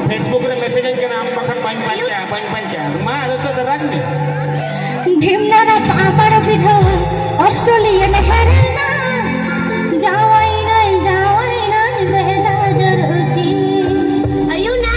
Facebook रे message के नाम बखन बन पंचा मां तो दराग में ढिमना पापड़ विधवा ऑस्ट्रेलियन हेरना जावाई नहीं बेदा जरूती अयो ना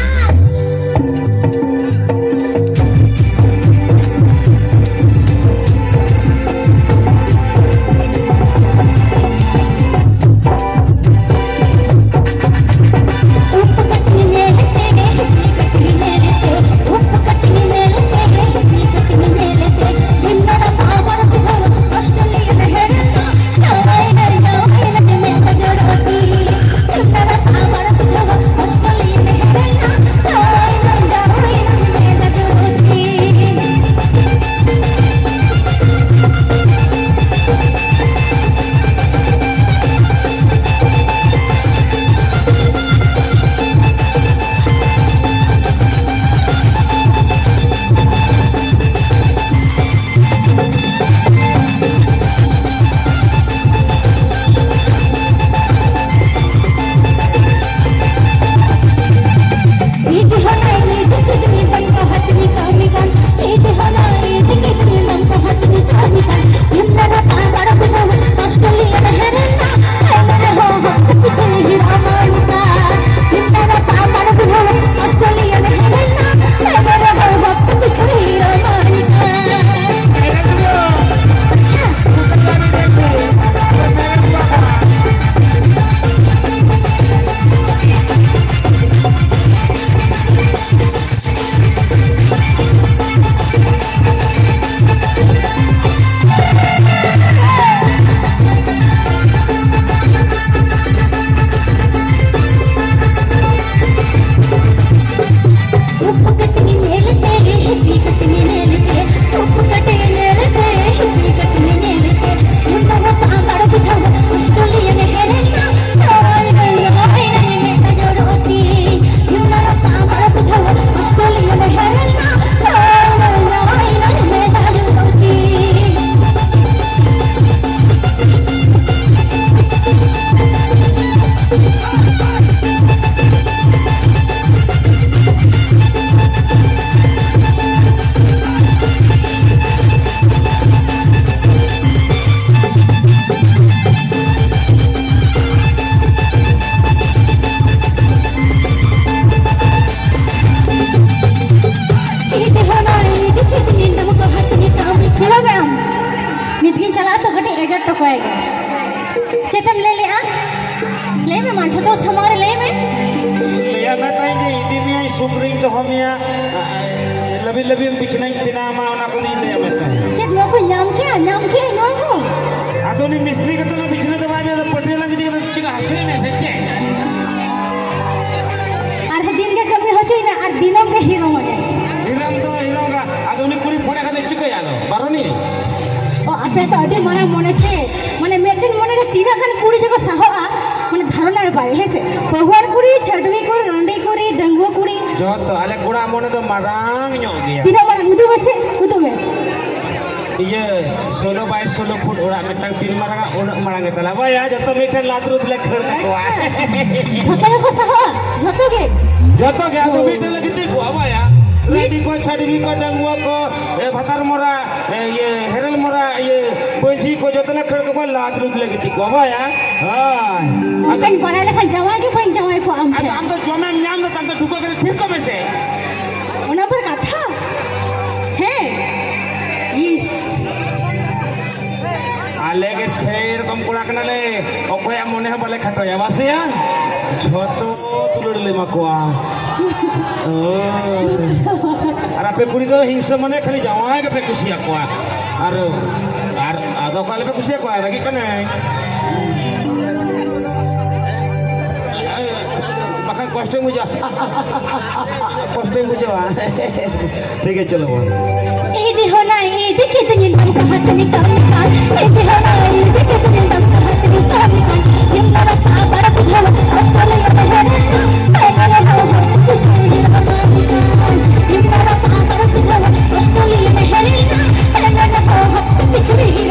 चेतन ले में मानस तो समारे ले में मैं ताई इदी में सुप्रीम तो हमिया लबी बिछना बिना मा ना को नहीं ले मैं चेत नो को नाम क्या नो को आधुनिक मिस्त्री के तो बिछने तो बाबे पटेल लगी दी चिका हंसे में सच्चे और दिन के कमी हो चाहिए ना और दिनों के हीरो हो जाए हीरो का आधुनिक पूरी फोड़े का दे चुके याद बारो नहीं आपे तो अभी माने मने से माने मेटिन मने रे तीन खान कुड़ी जको साहोआ माने धारणार पाए है से बहुआर कुड़ी छडवी को रंडी कुड़ी डंगो कुड़ी जो तो आले कुड़ा मने तो मारांग ᱧᱚᱜ गया तीन माने मुदु में ये 16 बाय 16 फुट ओड़ा मेटang तीन मारांग ओना मारांग तला बाया जतो मेटन लातरुत ले खर तकोआ झतो को साहोआ झतो के आदो मेटन लगते को बाया रेडी को छडवी को डंगो को भतार मोरा ये हेरल मोरा ये पंछी को जतले खड़ को लात रुक लगती को बाया हां अकन पढ़ा लेखन जवाई के पन जवाई को हम तो जोमे न्याम न तंत ढुको के फिर को में से ओना पर कथा है इस आले के शेर कम कुड़ा कनले ओकोया मने ह बले खटोया वासिया झतो तुलड़ ले मकुआ और आपे कुड़ी तो हिंसा मने खाली जावाय के पे कुसिया कोआ और आदो काले पे कुसिया कोआ रगी कने बखन कष्ट मुझे ठीक है चलो ए देखो ना ए देखे तो ये नाम का हाथ निकाल ए देखो ना ए देखे तो ये नाम का हाथ निकाल ये मेरा साबरा बुझा ऑस्ट्रेलिया में है ना कुछ नहीं ये मेरा साबरा बुझा ऑस्ट्रेलिया में है ना कुछ नहीं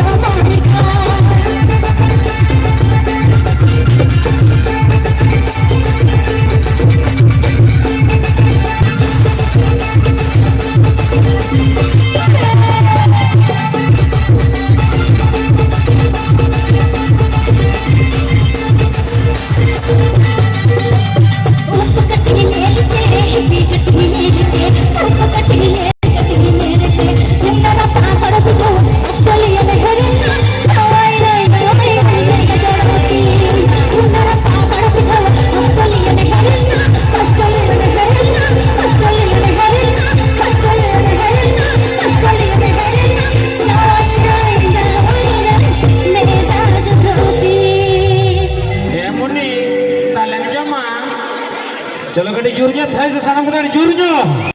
चलो कटी जुर जा थाई से सारा मुदा जुर जो